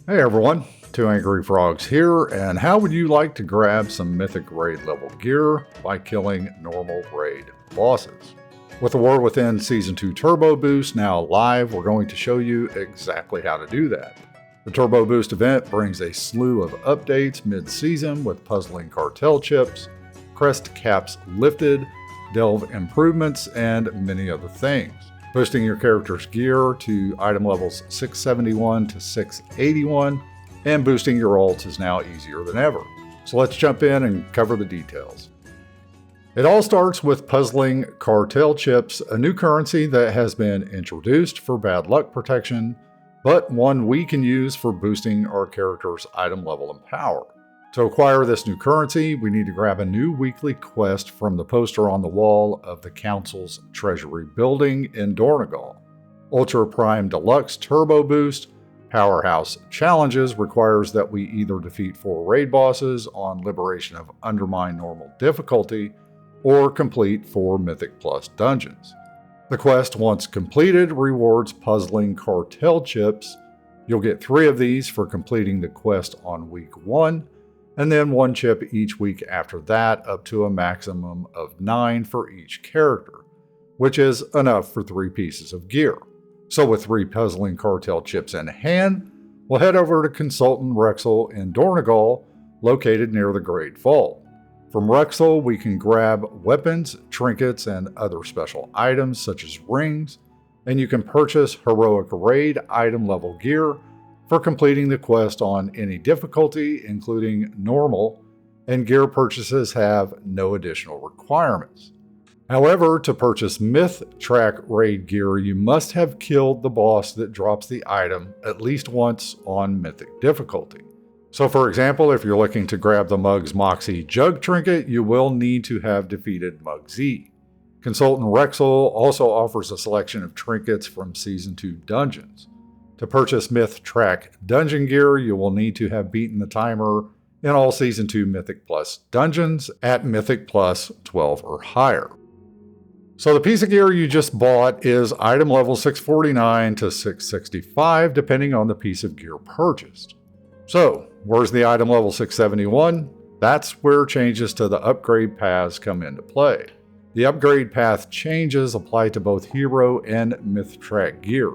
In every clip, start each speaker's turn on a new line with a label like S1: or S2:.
S1: Hey everyone, Two Angry Frogs here, and how would you like to grab some Mythic Raid level gear by killing normal raid bosses? With the War Within Season 2 Turbo Boost now live, we're going to show you exactly how to do that. The Turbo Boost event brings a slew of updates mid-season with Puzzling Cartel Chips, Crest caps lifted, delve improvements, and many other things. Boosting your character's gear to item levels 671 to 681, and boosting your ults is now easier than ever. So let's jump in and cover the details. It all starts with Puzzling Cartel Chips, a new currency that has been introduced for bad luck protection, but one we can use for boosting our character's item level and power. To acquire this new currency, we need to grab a new weekly quest from the poster on the wall of the Council's Treasury building in Dornegal. Ultra Prime Deluxe Turbo Boost Powerhouse Challenges requires that we either defeat 4 raid bosses on Liberation of Undermine Normal difficulty, or complete 4 Mythic Plus dungeons. The quest, once completed, rewards Puzzling Cartel Chips. You'll get 3 of these for completing the quest on week 1, and then 1 chip each week after that, up to a maximum of 9 for each character, which is enough for 3 pieces of gear. So with 3 Puzzling Cartel Chips in hand, we'll head over to Consultant Rexel in Dornegal, located near the Great Vault. From Rexel, we can grab weapons, trinkets, and other special items such as rings, and you can purchase Heroic Raid item level gear for completing the quest on any difficulty, including normal, and gear purchases have no additional requirements. However, to purchase Mythic Raid gear, you must have killed the boss that drops the item at least once on Mythic difficulty. So for example, if you're looking to grab the Mug's Moxie Jug trinket, you will need to have defeated Mug Z. Consultant Rexel also offers a selection of trinkets from Season 2 dungeons. To purchase Mythic dungeon gear, you will need to have beaten the timer in all Season 2 Mythic Plus dungeons at Mythic Plus 12 or higher. So the piece of gear you just bought is item level 649 to 665, depending on the piece of gear purchased. So, where's the item level 671? That's where changes to the upgrade paths come into play. The upgrade path changes apply to both hero and Mythic gear.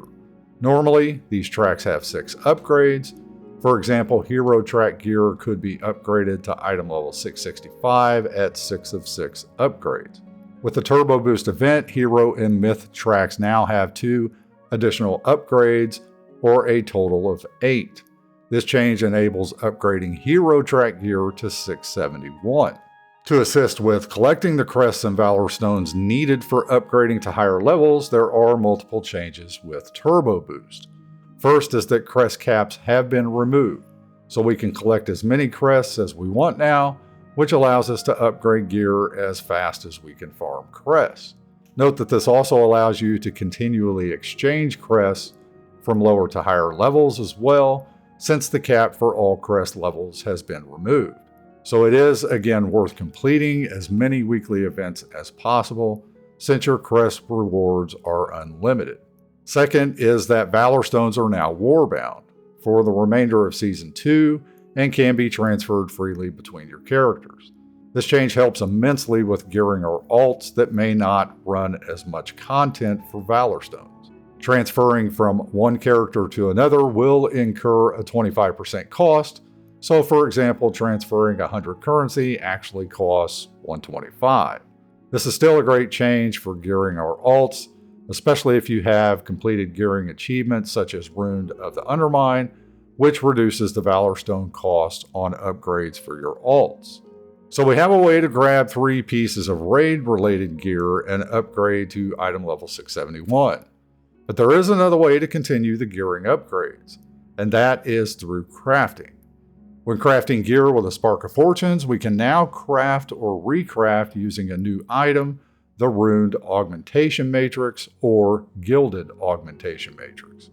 S1: Normally, these tracks have 6 upgrades. For example, hero track gear could be upgraded to item level 665 at 6 of 6 upgrades. With the Turbo Boost event, hero and myth tracks now have 2 additional upgrades, or a total of 8. This change enables upgrading hero track gear to 671. To assist with collecting the Crests and Valorstones needed for upgrading to higher levels, there are multiple changes with Turbo Boost. First is that Crest caps have been removed, so we can collect as many Crests as we want now, which allows us to upgrade gear as fast as we can farm Crests. Note that this also allows you to continually exchange Crests from lower to higher levels as well, since the cap for all Crest levels has been removed. So it is, again, worth completing as many weekly events as possible, since your Crest rewards are unlimited. Second is that Valorstones are now warbound for the remainder of Season 2 and can be transferred freely between your characters. This change helps immensely with gearing our alts that may not run as much content for Valorstones. Transferring from one character to another will incur a 25% cost. So for example, transferring 100 currency actually costs 125. This is still a great change for gearing our alts, especially if you have completed gearing achievements such as Rune of the Undermine, which reduces the Valorstone cost on upgrades for your alts. So we have a way to grab 3 pieces of raid-related gear and upgrade to item level 671. But there is another way to continue the gearing upgrades, and that is through crafting. When crafting gear with a Spark of Fortunes, we can now craft or recraft using a new item, the Runed Augmentation Matrix or Gilded Augmentation Matrix.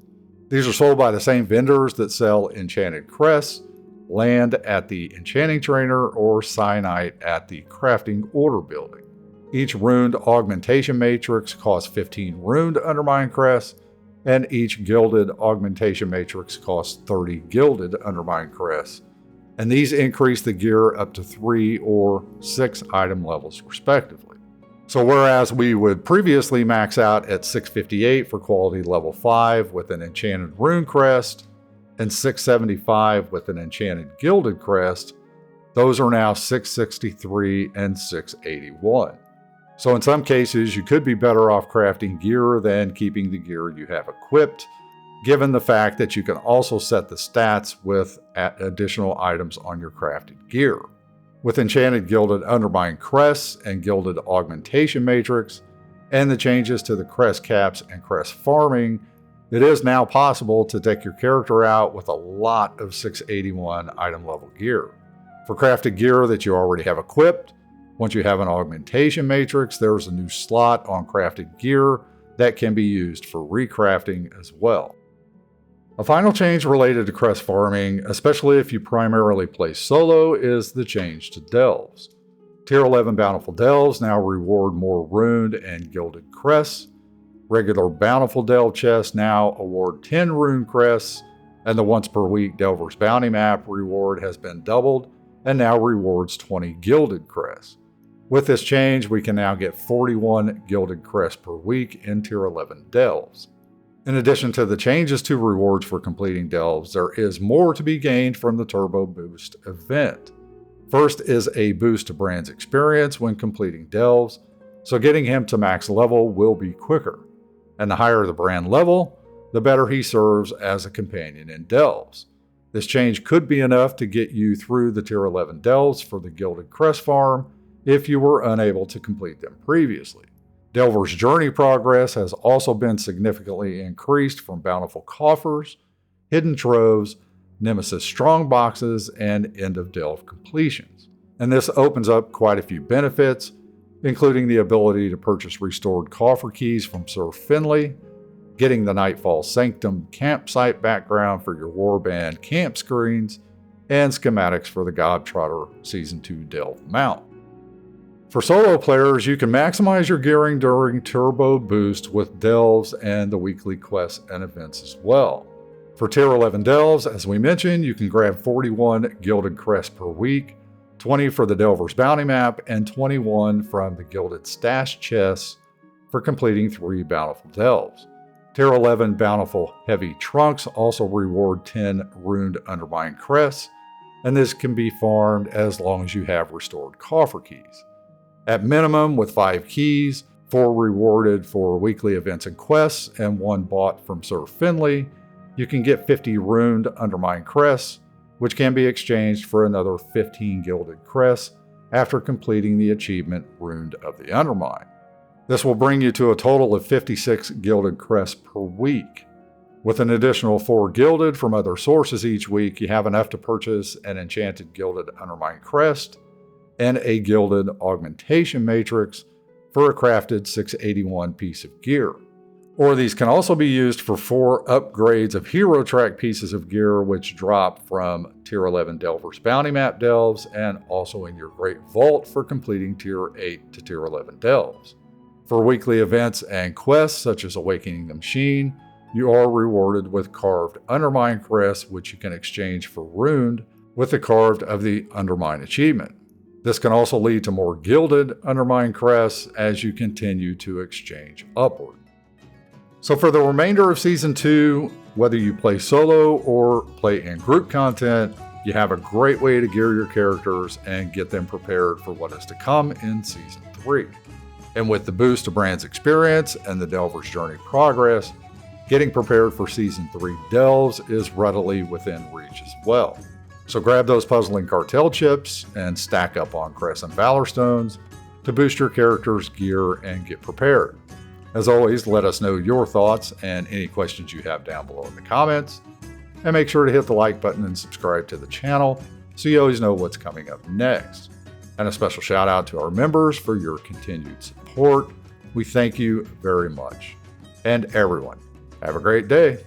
S1: These are sold by the same vendors that sell enchanted crests, land at the enchanting trainer, or cyanite at the crafting order building. Each Runed Augmentation Matrix costs 15 Runed Undermine crests and each gilded augmentation matrix costs 30 gilded Undermine Crests, and these increase the gear up to 3 or 6 item levels respectively. So whereas we would previously max out at 658 for quality level 5 with an enchanted rune crest, and 675 with an enchanted gilded crest, those are now 663 and 681. So in some cases, you could be better off crafting gear than keeping the gear you have equipped, given the fact that you can also set the stats with additional items on your crafted gear. With enchanted gilded Undermine Crests and gilded augmentation matrix, and the changes to the crest caps and crest farming, it is now possible to deck your character out with a lot of 681 item level gear. For crafted gear that you already have equipped, once you have an augmentation matrix, there's a new slot on crafted gear that can be used for recrafting as well. A final change related to crest farming, especially if you primarily play solo, is the change to delves. Tier 11 Bountiful Delves now reward more runed and gilded crests. Regular Bountiful Delve chests now award 10 rune crests, and the once per week Delver's Bounty Map reward has been doubled and now rewards 20 gilded crests. With this change, we can now get 41 gilded crests per week in Tier 11 Delves. In addition to the changes to rewards for completing delves, there is more to be gained from the Turbo Boost event. First is a boost to Brand's experience when completing delves, so getting him to max level will be quicker. And the higher the Brand level, the better he serves as a companion in delves. This change could be enough to get you through the Tier 11 delves for the Gilded Crest farm if you were unable to complete them previously. Delver's Journey progress has also been significantly increased from Bountiful Coffers, Hidden Troves, Nemesis Strong Boxes, and End of Delve completions. And this opens up quite a few benefits, including the ability to purchase restored coffer keys from Sir Finley, getting the Nightfall Sanctum campsite background for your Warband camp screens, and schematics for the Godtrotter Season 2 Delve mount. For solo players, you can maximize your gearing during Turbo Boost with delves and the weekly quests and events as well. For Tier 11 delves, as we mentioned, you can grab 41 Gilded Crests per week, 20 for the Delver's Bounty Map, and 21 from the Gilded Stash chests for completing 3 Bountiful Delves. Tier 11 Bountiful Heavy Trunks also reward 10 Runed Undermine Crests, and this can be farmed as long as you have restored coffer keys. At minimum, with 5 keys, 4 rewarded for weekly events and quests, and 1 bought from Sir Finley, you can get 50 Runed Undermine Crests, which can be exchanged for another 15 Gilded Crests after completing the achievement Runed of the Undermine. This will bring you to a total of 56 Gilded Crests per week. With an additional 4 Gilded from other sources each week, you have enough to purchase an enchanted Gilded Undermine Crest and a Gilded Augmentation Matrix for a crafted 681 piece of gear. Or these can also be used for 4 upgrades of Hero Track pieces of gear, which drop from Tier 11 Delver's Bounty Map delves and also in your Great Vault for completing Tier 8 to Tier 11 delves. For weekly events and quests, such as Awakening the Machine, you are rewarded with Carved Undermine Crest, which you can exchange for Runed with the Carved of the Undermine achievement. This can also lead to more Gilded Undermine Crests as you continue to exchange upward. So for the remainder of Season 2, whether you play solo or play in group content, you have a great way to gear your characters and get them prepared for what is to come in Season 3. And with the boost to Brand's experience and the Delver's Journey progress, getting prepared for Season 3 delves is readily within reach as well. So grab those Puzzling Cartel Chips and stack up on Crests and Valorstones to boost your character's gear and get prepared. As always, let us know your thoughts and any questions you have down below in the comments. And make sure to hit the like button and subscribe to the channel so you always know what's coming up next. And a special shout out to our members for your continued support. We thank you very much. And everyone, have a great day.